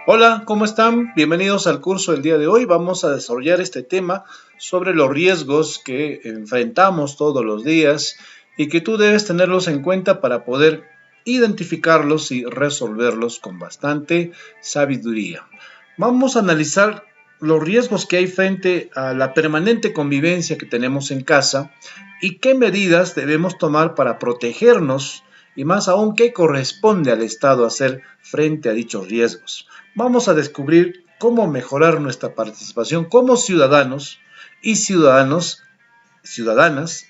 Hola, ¿cómo están? Bienvenidos al curso del día de hoy. Vamos a desarrollar este tema sobre los riesgos que enfrentamos todos los días y que tú debes tenerlos en cuenta para poder identificarlos y resolverlos con bastante sabiduría. Vamos a analizar los riesgos que hay frente a la permanente convivencia que tenemos en casa y qué medidas debemos tomar para protegernos y más aún qué corresponde al Estado hacer frente a dichos riesgos. Vamos a descubrir cómo mejorar nuestra participación como ciudadanos y ciudadanas,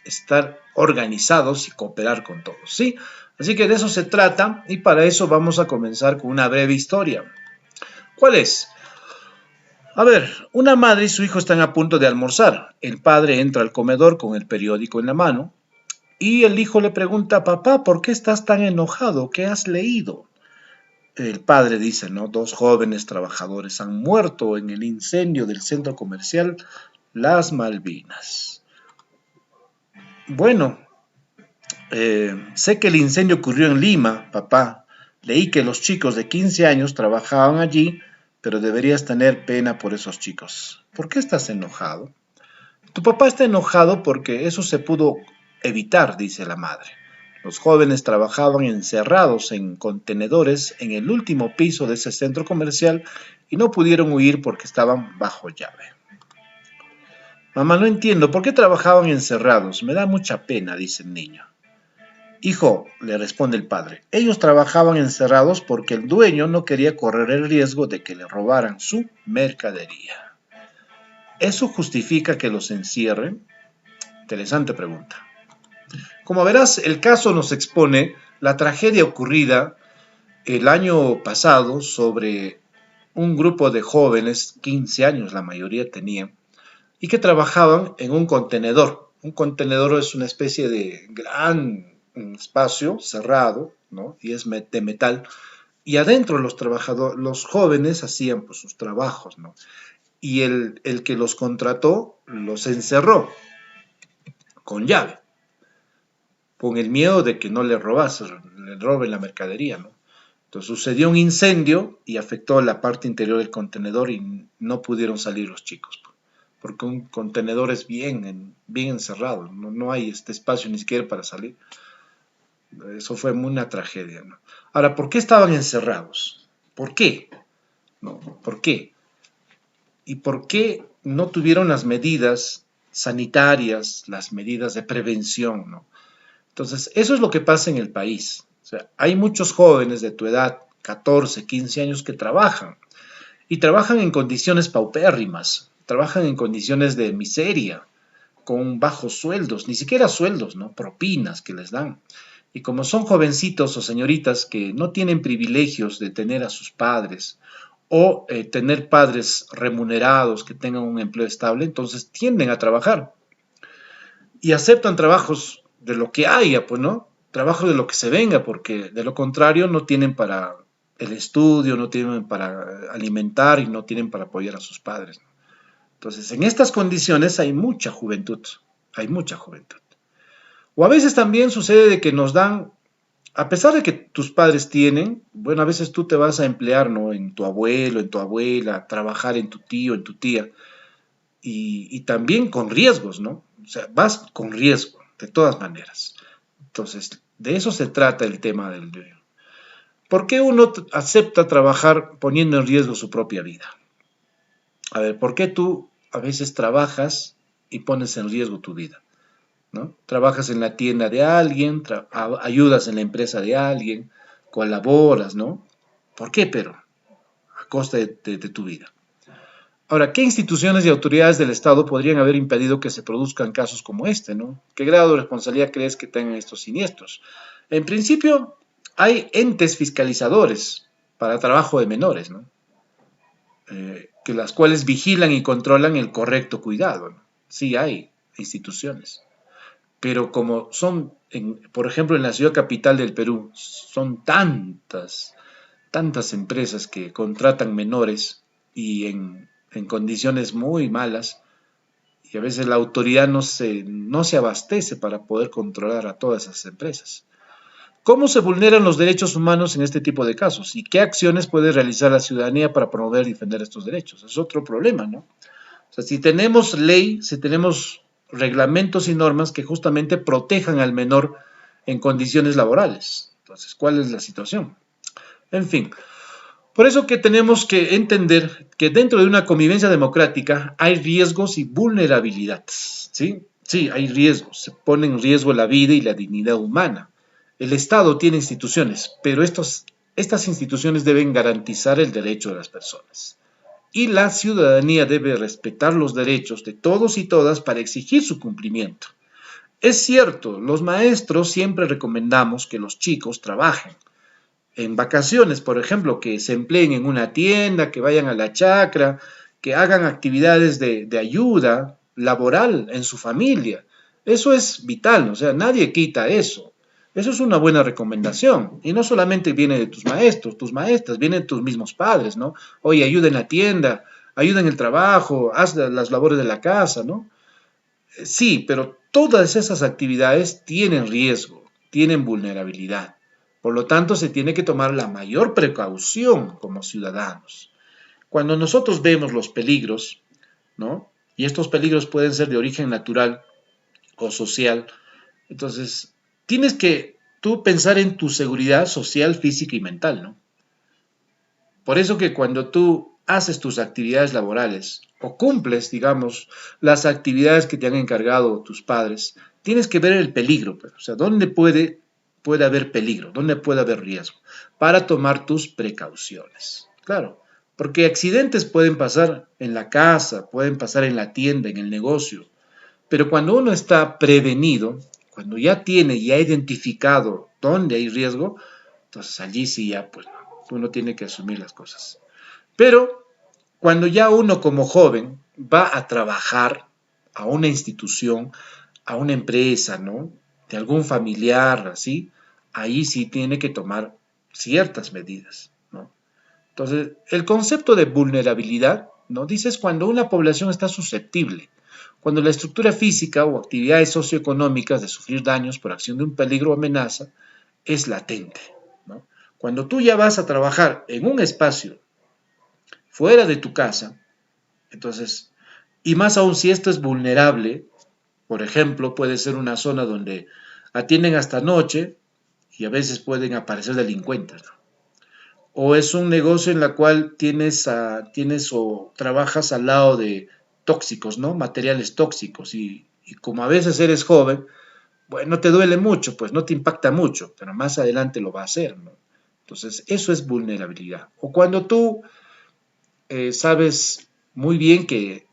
estar organizados y cooperar con todos, ¿sí? Así que de eso se trata y para eso vamos a comenzar con una breve historia. ¿Cuál es? A ver, una madre y su hijo están a punto de almorzar. El padre entra al comedor con el periódico en la mano y el hijo le pregunta, papá, ¿por qué estás tan enojado? ¿Qué has leído? El padre dice, ¿no? Dos jóvenes trabajadores han muerto en el incendio del centro comercial Las Malvinas. Bueno, sé que el incendio ocurrió en Lima, papá. Leí que los chicos de 15 años trabajaban allí, pero deberías tener pena por esos chicos. ¿Por qué estás enojado? Tu papá está enojado porque eso se pudo evitar, dice la madre. Los jóvenes trabajaban encerrados en contenedores en el último piso de ese centro comercial y no pudieron huir porque estaban bajo llave. Mamá, no entiendo, ¿por qué trabajaban encerrados? Me da mucha pena, dice el niño. Hijo, le responde el padre, ellos trabajaban encerrados porque el dueño no quería correr el riesgo de que le robaran su mercadería. ¿Eso justifica que los encierren? Interesante pregunta. Como verás, el caso nos expone la tragedia ocurrida el año pasado sobre un grupo de jóvenes, 15 años la mayoría tenían, y que trabajaban en un contenedor. Un contenedor es una especie de gran espacio cerrado, ¿no? Y es de metal. Y adentro los trabajadores, los jóvenes hacían pues, sus trabajos, ¿no? Y el que los contrató los encerró con llave, con el miedo de que no le roben la mercadería, ¿no? Entonces sucedió un incendio y afectó la parte interior del contenedor y no pudieron salir los chicos, porque un contenedor es bien encerrado, no hay este espacio ni siquiera para salir. Eso fue una tragedia, ¿no? Ahora, ¿por qué estaban encerrados? ¿Por qué? ¿No? ¿Por qué? ¿Y por qué no tuvieron las medidas sanitarias, las medidas de prevención, ¿no? Entonces, eso es lo que pasa en el país. O sea, hay muchos jóvenes de tu edad, 14, 15 años, que trabajan y trabajan en condiciones paupérrimas, trabajan en condiciones de miseria, con bajos sueldos, ni siquiera sueldos, ¿no? Propinas que les dan. Y como son jovencitos o señoritas que no tienen privilegios de tener a sus padres o tener padres remunerados que tengan un empleo estable, entonces tienden a trabajar y aceptan trabajos de lo que haya, pues, ¿no? Trabajo de lo que se venga, porque de lo contrario no tienen para el estudio, no tienen para alimentar y no tienen para apoyar a sus padres, ¿no? Entonces, en estas condiciones hay mucha juventud. O a veces también sucede de que nos dan, a pesar de que tus padres tienen, bueno, a veces tú te vas a emplear, ¿no? En tu abuelo, en tu abuela, a trabajar en tu tío, en tu tía, y también con riesgos, ¿no? O sea, vas con riesgo, de todas maneras. Entonces, de eso se trata el tema del día. ¿Por qué uno acepta trabajar poniendo en riesgo su propia vida? A ver, ¿por qué tú a veces trabajas y pones en riesgo tu vida? ¿No? Trabajas en la tienda de alguien, ayudas en la empresa de alguien, colaboras, ¿no? ¿Por qué, pero? A costa de tu vida. Ahora, ¿qué instituciones y autoridades del Estado podrían haber impedido que se produzcan casos como este, ¿no? ¿Qué grado de responsabilidad crees que tengan estos siniestros? En principio, hay entes fiscalizadores para trabajo de menores, ¿no? Que las cuales vigilan y controlan el correcto cuidado, ¿no? Sí hay instituciones, pero como son, por ejemplo, en la ciudad capital del Perú, son tantas empresas que contratan menores y en condiciones muy malas, y a veces la autoridad no se abastece para poder controlar a todas esas empresas. ¿Cómo se vulneran los derechos humanos en este tipo de casos? ¿Y qué acciones puede realizar la ciudadanía para promover y defender estos derechos? Es otro problema, ¿no? O sea, si tenemos ley, si tenemos reglamentos y normas que justamente protejan al menor en condiciones laborales. Entonces, ¿cuál es la situación? En fin, por eso que tenemos que entender que dentro de una convivencia democrática hay riesgos y vulnerabilidades, ¿sí? Sí, hay riesgos, se pone en riesgo la vida y la dignidad humana. El Estado tiene instituciones, pero estas instituciones deben garantizar el derecho de las personas. Y la ciudadanía debe respetar los derechos de todos y todas para exigir su cumplimiento. Es cierto, los maestros siempre recomendamos que los chicos trabajen, en vacaciones, por ejemplo, que se empleen en una tienda, que vayan a la chacra, que hagan actividades de ayuda laboral en su familia. Eso es vital, o sea, nadie quita eso. Eso es una buena recomendación. Y no solamente viene de tus maestros, tus maestras, vienen de tus mismos padres, ¿no? Oye, ayuda en la tienda, ayuda en el trabajo, haz las labores de la casa, ¿no? Sí, pero todas esas actividades tienen riesgo, tienen vulnerabilidad. Por lo tanto, se tiene que tomar la mayor precaución como ciudadanos. Cuando nosotros vemos los peligros, ¿no? Y estos peligros pueden ser de origen natural o social, entonces tienes que tú pensar en tu seguridad social, física y mental, ¿no? Por eso que cuando tú haces tus actividades laborales o cumples, digamos, las actividades que te han encargado tus padres, tienes que ver el peligro, pues, o sea, dónde puede haber peligro, dónde puede haber riesgo, para tomar tus precauciones. Claro, porque accidentes pueden pasar en la casa, pueden pasar en la tienda, en el negocio, pero cuando uno está prevenido, cuando ya tiene, ya ha identificado dónde hay riesgo, entonces allí sí ya, pues, uno tiene que asumir las cosas. Pero cuando ya uno como joven va a trabajar a una institución, a una empresa, ¿no? De algún familiar, así, ahí sí tiene que tomar ciertas medidas, ¿no? Entonces, el concepto de vulnerabilidad, ¿no? Dice es cuando una población está susceptible, cuando la estructura física o actividades socioeconómicas de sufrir daños por acción de un peligro o amenaza es latente, ¿no? Cuando tú ya vas a trabajar en un espacio fuera de tu casa, entonces, y más aún si esto es vulnerable, por ejemplo, puede ser una zona donde atienden hasta noche y a veces pueden aparecer delincuentes, ¿no? O es un negocio en la cual tienes o trabajas al lado de tóxicos, ¿no? Materiales tóxicos y como a veces eres joven, bueno, no te duele mucho, pues no te impacta mucho, pero más adelante lo va a hacer, ¿no? Entonces, eso es vulnerabilidad. O cuando tú sabes muy bien que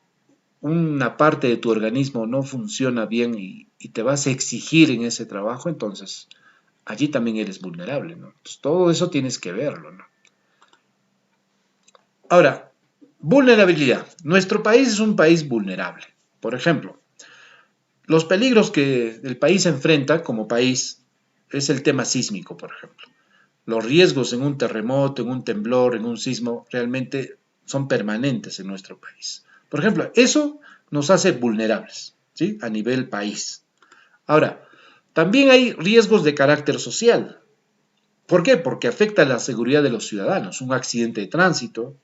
una parte de tu organismo no funciona bien y te vas a exigir en ese trabajo, entonces allí también eres vulnerable, ¿no? Entonces, todo eso tienes que verlo, ¿no? Ahora, vulnerabilidad. Nuestro país es un país vulnerable. Por ejemplo, los peligros que el país enfrenta como país es el tema sísmico, por ejemplo. Los riesgos en un terremoto, en un temblor, en un sismo, realmente son permanentes en nuestro país. Por ejemplo, eso nos hace vulnerables, ¿sí? A nivel país. Ahora, también hay riesgos de carácter social. ¿Por qué? Porque afecta a la seguridad de los ciudadanos. Un accidente de tránsito,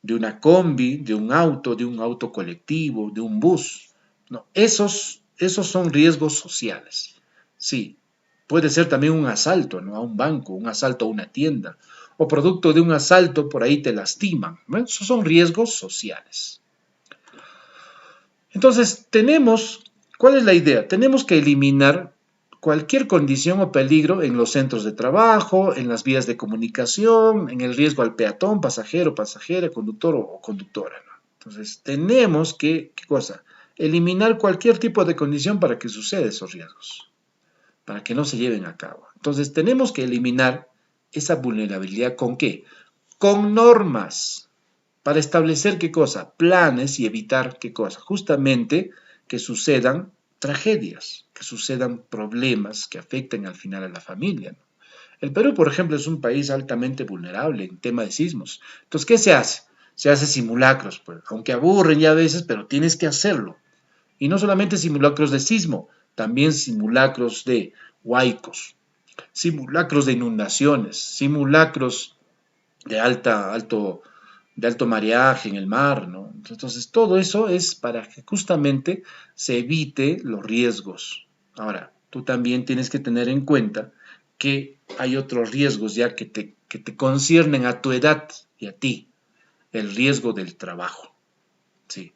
de una combi, de un auto colectivo, de un bus. No, esos son riesgos sociales. Sí, puede ser también un asalto, ¿no? A un banco, un asalto a una tienda, o producto de un asalto por ahí te lastiman, ¿no? Esos son riesgos sociales. Entonces, ¿cuál es la idea? Tenemos que eliminar cualquier condición o peligro en los centros de trabajo, en las vías de comunicación, en el riesgo al peatón, pasajero, pasajera, conductor o conductora, ¿no? Entonces, tenemos que, ¿qué cosa? Eliminar cualquier tipo de condición para que suceda esos riesgos, para que no se lleven a cabo. Entonces, tenemos que eliminar esa vulnerabilidad ¿con qué? Con normas, para establecer qué cosa, planes y evitar qué cosa, justamente que sucedan tragedias, que sucedan problemas que afecten al final a la familia, ¿no? El Perú, por ejemplo, es un país altamente vulnerable en tema de sismos. Entonces, ¿qué se hace? Se hace simulacros, pues, aunque aburren ya a veces, pero tienes que hacerlo. Y no solamente simulacros de sismo, también simulacros de huaicos, simulacros de inundaciones, simulacros de de alto mareaje en el mar, ¿no? Entonces, todo eso es para que justamente se evite los riesgos. Ahora, tú también tienes que tener en cuenta que hay otros riesgos ya que te conciernen a tu edad y a ti, el riesgo del trabajo, ¿sí?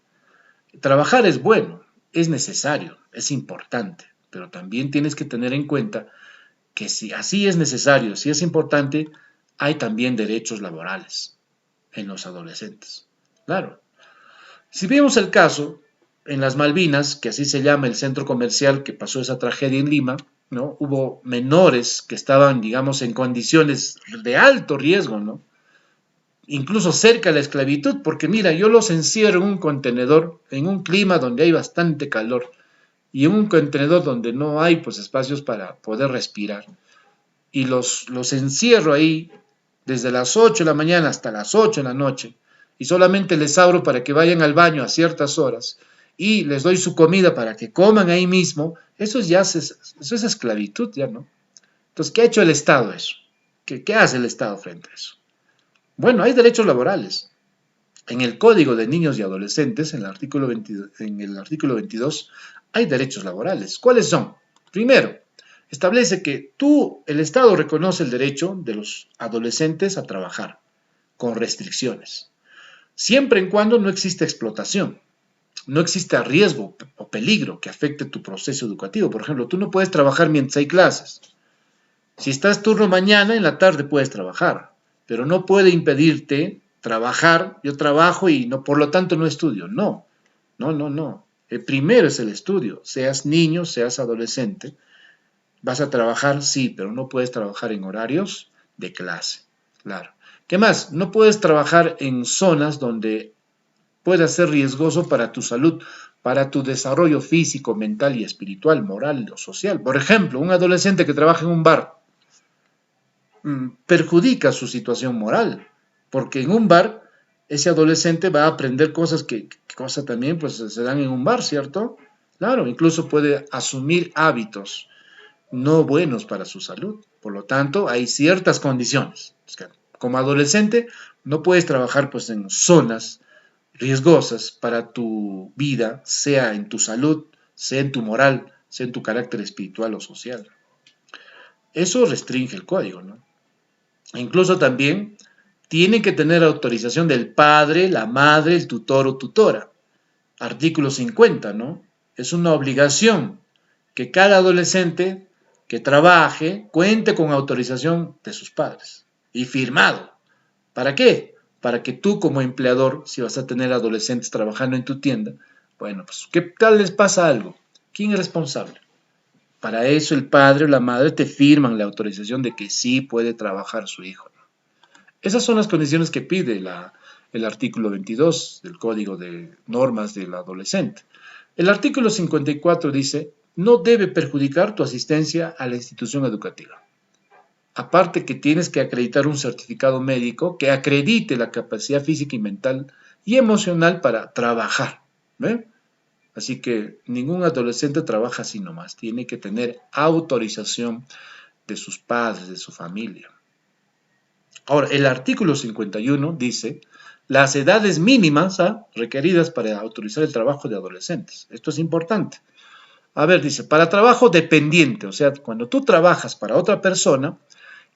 Trabajar es bueno, es necesario, es importante, pero también tienes que tener en cuenta que si así es necesario, si es importante, hay también derechos laborales en los adolescentes. Claro. Si vemos el caso en las Malvinas, que así se llama el centro comercial que pasó esa tragedia en Lima, ¿no? Hubo menores que estaban, digamos, en condiciones de alto riesgo, ¿no? Incluso cerca de la esclavitud, porque mira, yo los encierro en un contenedor, en un clima donde hay bastante calor, y en un contenedor donde no hay pues espacios para poder respirar, y los encierro ahí desde las 8 de la mañana hasta las 8 de la noche, y solamente les abro para que vayan al baño a ciertas horas, y les doy su comida para que coman ahí mismo, eso es esclavitud, ya, ¿no? Entonces, ¿qué ha hecho el Estado eso? ¿Qué hace el Estado frente a eso? Bueno, hay derechos laborales. En el Código de Niños y Adolescentes, en el artículo 22, hay derechos laborales. ¿Cuáles son? Primero, establece que el Estado reconoce el derecho de los adolescentes a trabajar, con restricciones, siempre en cuando no exista explotación, no exista riesgo o peligro que afecte tu proceso educativo. Por ejemplo, tú no puedes trabajar mientras hay clases. Si estás turno mañana, en la tarde puedes trabajar, pero no puede impedirte trabajar. Yo trabajo y no, por lo tanto no estudio. No, no, no, no. El primero es el estudio. Seas niño, seas adolescente, vas a trabajar, sí, pero no puedes trabajar en horarios de clase. Claro. ¿Qué más? No puedes trabajar en zonas donde pueda ser riesgoso para tu salud, para tu desarrollo físico, mental y espiritual, moral o social. Por ejemplo, un adolescente que trabaja en un bar perjudica su situación moral, porque en un bar ese adolescente va a aprender cosas que cosas también pues se dan en un bar, ¿cierto? Claro, incluso puede asumir hábitos no buenos para su salud. Por lo tanto, hay ciertas condiciones. Es que, como adolescente no puedes trabajar pues en zonas riesgosas para tu vida, sea en tu salud, sea en tu moral, sea en tu carácter espiritual o social. Eso restringe el código, ¿no? Incluso también tienen que tener autorización del padre, la madre, el tutor o tutora. Artículo 50, ¿no? Es una obligación que cada adolescente que trabaje cuente con autorización de sus padres y firmado. ¿Para qué? Para que tú como empleador, si vas a tener adolescentes trabajando en tu tienda, bueno, pues ¿qué tal les pasa algo? ¿Quién es responsable? Para eso el padre o la madre te firman la autorización de que sí puede trabajar su hijo. Esas son las condiciones que pide el artículo 22 del Código de Normas del Adolescente. El artículo 54 dice, no debe perjudicar tu asistencia a la institución educativa. Aparte que tienes que acreditar un certificado médico que acredite la capacidad física y mental y emocional para trabajar. ¿Ve? Así que ningún adolescente trabaja así nomás, tiene que tener autorización de sus padres, de su familia. Ahora, el artículo 51 dice las edades mínimas requeridas para autorizar el trabajo de adolescentes. Esto es importante. A ver, dice, para trabajo dependiente, o sea, cuando tú trabajas para otra persona,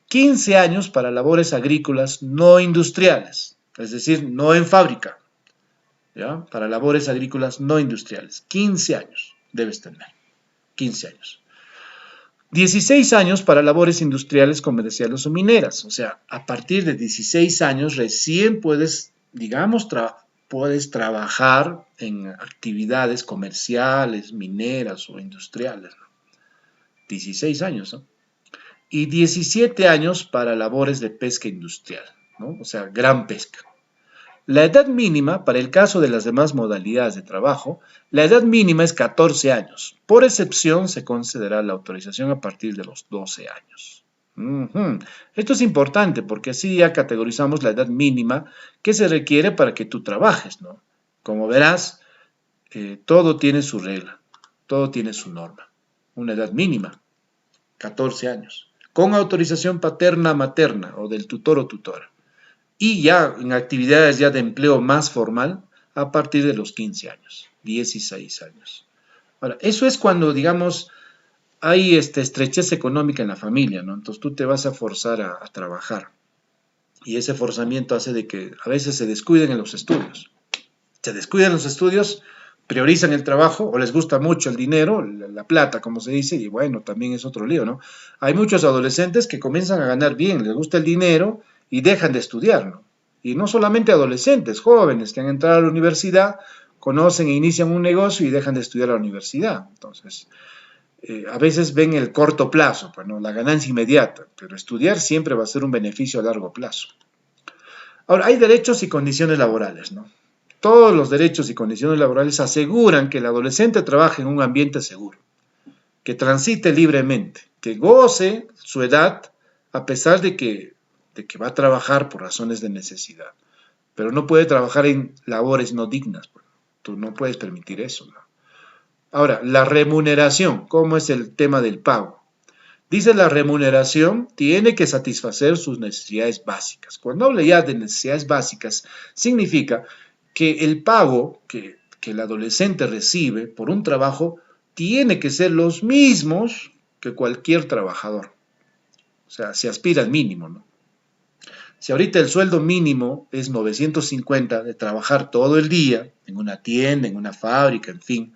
15 años para labores agrícolas no industriales, es decir, no en fábrica, ¿ya? Para labores agrícolas no industriales, 15 años debes tener, 15 años. 16 años para labores industriales, comerciales o mineras. O sea, a partir de 16 años recién puedes, digamos, puedes trabajar en actividades comerciales, mineras o industriales, ¿no? 16 años, ¿no? Y 17 años para labores de pesca industrial, ¿no? O sea, gran pesca. La edad mínima, para el caso de las demás modalidades de trabajo, la edad mínima es 14 años. Por excepción, se concederá la autorización a partir de los 12 años. Esto es importante porque así ya categorizamos la edad mínima que se requiere para que tú trabajes, ¿no? Como verás, todo tiene su regla, todo tiene su norma. Una edad mínima, 14 años. con autorización paterna materna o del tutor o tutora. Y ya en actividades ya de empleo más formal a partir de los 15 años, 16 años. Ahora, eso es cuando, digamos, hay estrechez económica en la familia, ¿no? Entonces tú te vas a forzar a trabajar. Y ese forzamiento hace de que a veces se descuiden en los estudios. Se descuidan los estudios, priorizan el trabajo o les gusta mucho el dinero, la plata, como se dice, y bueno, también es otro lío, ¿no? Hay muchos adolescentes que comienzan a ganar bien, les gusta el dinero y dejan de estudiar, ¿no? Y no solamente adolescentes, jóvenes que han entrado a la universidad, conocen e inician un negocio y dejan de estudiar a la universidad. Entonces, a veces ven el corto plazo, pues, ¿no? La ganancia inmediata, pero estudiar siempre va a ser un beneficio a largo plazo. Ahora, hay derechos y condiciones laborales, ¿no? Todos los derechos y condiciones laborales aseguran que el adolescente trabaje en un ambiente seguro, que transite libremente, que goce su edad a pesar de que va a trabajar por razones de necesidad, pero no puede trabajar en labores no dignas. Pues. Tú no puedes permitir eso, ¿no? Ahora, la remuneración, ¿cómo es el tema del pago? Dice la remuneración tiene que satisfacer sus necesidades básicas. Cuando hablo ya de necesidades básicas, significa que el pago que el adolescente recibe por un trabajo tiene que ser los mismos que cualquier trabajador. O sea, se aspira al mínimo, ¿no? Si ahorita el sueldo mínimo es 950 de trabajar todo el día en una tienda, en una fábrica, en fin,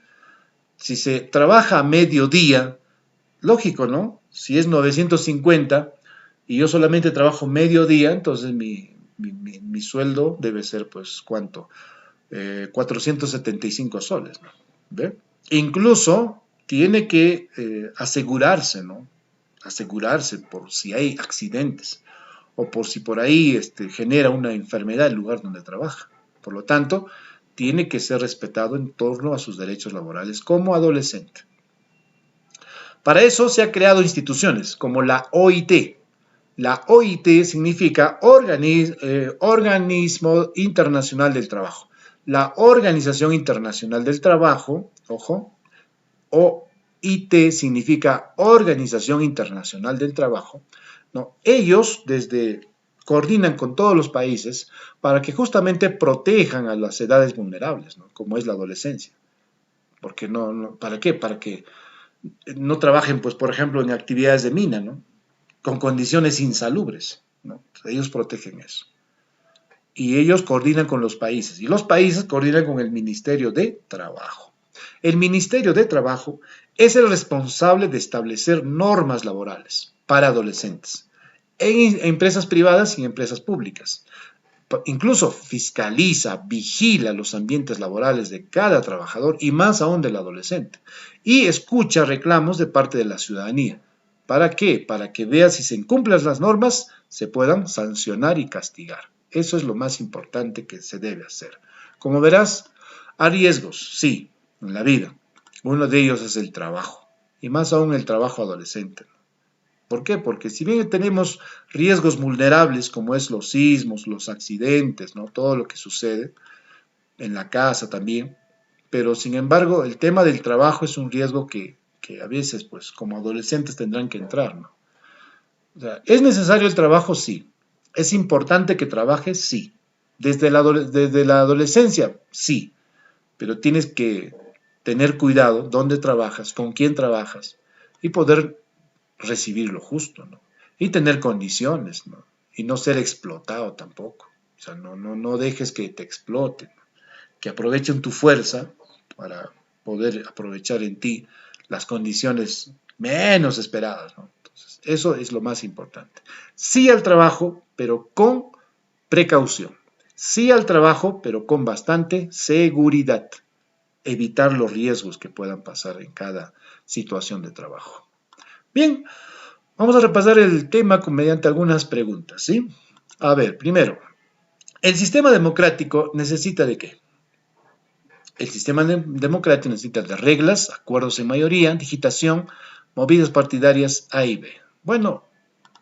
si se trabaja a mediodía, lógico, ¿no? Si es 950 y yo solamente trabajo mediodía, entonces mi sueldo debe ser, pues, ¿cuánto? 475 soles, ¿no? ¿Ve? Incluso tiene que asegurarse, ¿no? Asegurarse por si hay accidentes o por si por ahí genera una enfermedad el lugar donde trabaja. Por lo tanto, tiene que ser respetado en torno a sus derechos laborales como adolescente. Para eso se han creado instituciones como la OIT. La OIT significa Organismo Internacional del Trabajo. La Organización Internacional del Trabajo, ojo, OIT significa Organización Internacional del Trabajo, ¿no? Ellos coordinan con todos los países para que justamente protejan a las edades vulnerables, ¿no? Como es la adolescencia. Porque ¿para qué? Para que no trabajen, pues, por ejemplo, en actividades de mina, ¿no? Con condiciones insalubres, ¿no? Ellos protegen eso. Y ellos coordinan con los países. Y los países coordinan con el Ministerio de Trabajo. El Ministerio de Trabajo es el responsable de establecer normas laborales para adolescentes en empresas privadas y en empresas públicas. Incluso fiscaliza, vigila los ambientes laborales de cada trabajador y más aún del adolescente. Y escucha reclamos de parte de la ciudadanía. ¿Para qué? Para que vea si se incumplen las normas, se puedan sancionar y castigar. Eso es lo más importante que se debe hacer. Como verás, hay riesgos, sí, en la vida. Uno de ellos es el trabajo, y más aún el trabajo adolescente. ¿Por qué? Porque si bien tenemos riesgos vulnerables como es los sismos, los accidentes, ¿no? Todo lo que sucede en la casa también, pero sin embargo el tema del trabajo es un riesgo que a veces pues como adolescentes tendrán que entrar, ¿no? O sea, ¿es necesario el trabajo? Sí. ¿Es importante que trabajes? Sí. Desde la adolescencia, sí, pero tienes que tener cuidado dónde trabajas, con quién trabajas y poder recibir lo justo, ¿no? Y tener condiciones, ¿no? Y no ser explotado tampoco. O sea, no dejes que te exploten, que aprovechen tu fuerza para poder aprovechar en ti las condiciones menos esperadas, ¿no? Entonces, eso es lo más importante. Sí al trabajo, pero con precaución. Sí al trabajo, pero con bastante seguridad. Evitar los riesgos que puedan pasar en cada situación de trabajo. Bien, vamos a repasar el tema mediante algunas preguntas, ¿sí? A ver, primero, ¿el sistema democrático necesita de qué? El sistema democrático necesita de reglas, acuerdos en mayoría, digitación, movidas partidarias A y B. Bueno,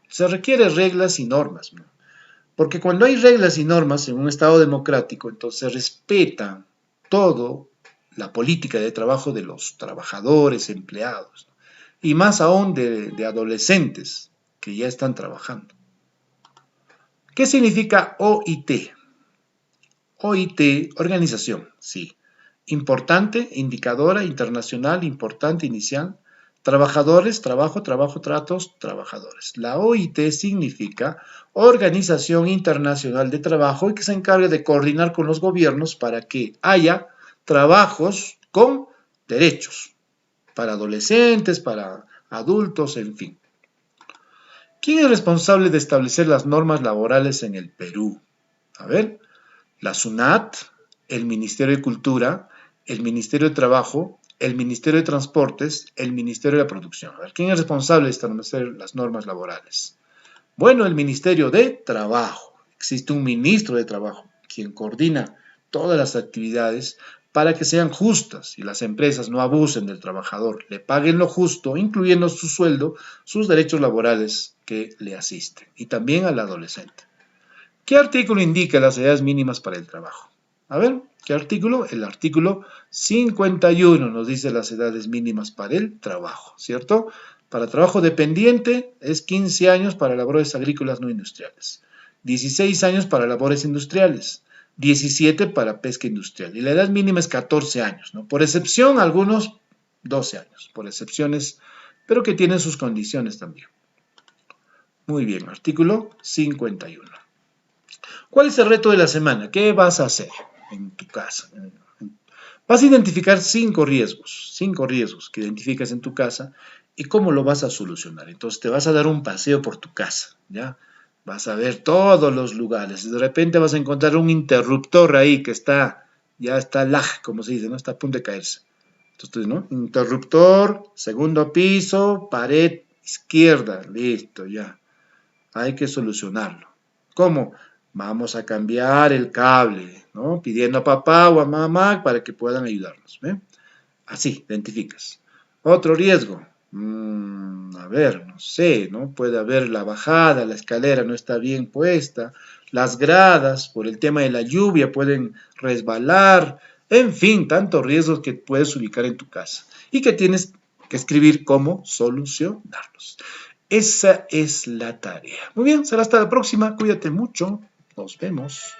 se requieren reglas y normas, ¿no? Porque cuando hay reglas y normas en un Estado democrático, entonces se respeta todo la política de trabajo de los trabajadores, empleados, ¿no? Y más aún de adolescentes. que ya están trabajando. ¿Qué significa OIT? OIT, organización, sí. Importante, indicadora, internacional, importante, inicial. Trabajadores, trabajo, trabajo, tratos, trabajadores. La OIT significa Organización Internacional de Trabajo y que se encarga de coordinar con los gobiernos para que haya trabajos con derechos para adolescentes, para adultos, en fin. ¿Quién es responsable de establecer las normas laborales en el Perú? A ver, la SUNAT, el Ministerio de Cultura, el Ministerio de Trabajo, el Ministerio de Transportes, el Ministerio de la Producción. A ver, ¿quién es responsable de establecer las normas laborales? Bueno, el Ministerio de Trabajo. Existe un ministro de Trabajo, quien coordina todas las actividades para que sean justas y las empresas no abusen del trabajador, le paguen lo justo, incluyendo su sueldo, sus derechos laborales que le asisten, y también al adolescente. ¿Qué artículo indica las edades mínimas para el trabajo? A ver, ¿qué artículo? El artículo 51 nos dice las edades mínimas para el trabajo, ¿cierto? Para trabajo dependiente es 15 años para labores agrícolas no industriales, 16 años para labores industriales, 17 para pesca industrial y la edad mínima es 14 años, ¿no? Por excepción, algunos 12 años, por excepciones, pero que tienen sus condiciones también. Muy bien, artículo 51. ¿Cuál es el reto de la semana? ¿Qué vas a hacer en tu casa? Vas a identificar 5 riesgos que identificas en tu casa y cómo lo vas a solucionar. Entonces te vas a dar un paseo por tu casa, ¿ya? Vas a ver todos los lugares. De repente vas a encontrar un interruptor ahí que ya está lag, como se dice, ¿no? Está a punto de caerse. Entonces, ¿no? Interruptor, segundo piso, pared izquierda, listo, ya. Hay que solucionarlo. ¿Cómo? Vamos a cambiar el cable, ¿no? Pidiendo a papá o a mamá para que puedan ayudarnos, ¿ve? Así, identificas. Otro riesgo. A ver, no sé, ¿no? Puede haber la bajada, la escalera no está bien puesta, las gradas, por el tema de la lluvia, pueden resbalar, en fin, tantos riesgos que puedes ubicar en tu casa y que tienes que escribir cómo solucionarlos. Esa es la tarea. Muy bien, será hasta la próxima. Cuídate mucho. Nos vemos.